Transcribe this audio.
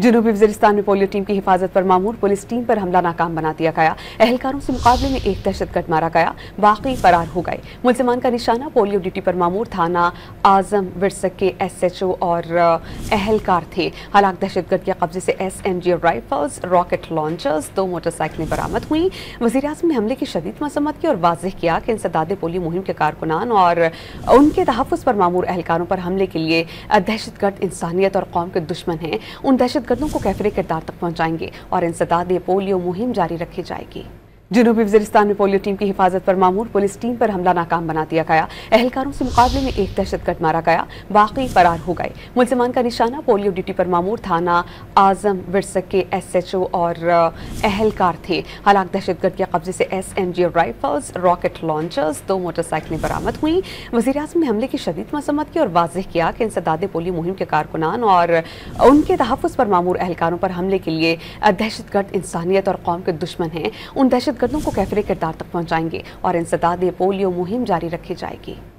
जनूबी वज़ीरिस्तान में polio team की हिफाजत पर मामूर पुलिस टीम पर हमला नाकाम बना दिया गया। एहलकारों से मुकाबले में एक दहशतगर्द मारा गया, बाकी फरार हो गए। मुलजिमान का निशाना पोलियो ड्यूटी पर मामूर थाना आजम विरसक के SHO और एहलकार थे। हालांकि दहशतगर्द के कब्जे से SMG राइफल्स, रॉकेट लॉन्चर्स, 2 मोटरसाइकिलें बरामद हुई। वज़ीर-ए-आज़म ने हमले की शदीद मज़म्मत की और वाज़ेह किया कि इंसदाद पोलियो मुहिम के कारकुनान और उनके तहफ़्फ़ुज़ पर मामूर एहलकारों पर हमले के लिए दहशतगर्द इंसानियत और कौम के दुश्मन हैं। उन दहशतगर्दों को कैफिर किरदार तक पहुंचाएंगे और इंसदाद पोलियो मुहिम जारी रखी जाएगी। जनूबी वज़ीरिस्तान में पोलियो टीम की हिफाजत पर मामूर पुलिस टीम पर हमला नाकाम बना दिया गया। एहलकारों से मुकाबले में एक दहशतगर्द मारा गया, बाकी फरार हो गए। मुलजिमान का निशाना पोलियो ड्यूटी पर मामूर थाना आजम विरसक के SHO और एहलकार थे। हालांकि दहशतगर्द के कब्जे से SMG राइफल्स, रॉकेट लॉन्चर्स, 2 मोटरसाइकिलें बरामद हुई। वज़ीर-ए-आज़म ने हमले की शदीद मज़म्मत की और वाज़ेह किया कि इंसदाद पोलियो मुहिम के कारकुनान और उनके तहफ़्फ़ुज़ पर मामूर एहलकारों पर हमले के लिए दहशतगर्द इंसानियत और कौम के दुश्मन हैं। उन दहशतगर्दों को कैफिर किरदार तक पहुंचाएंगे और इंसदाद पोलियो मुहिम जारी रखी जाएगी।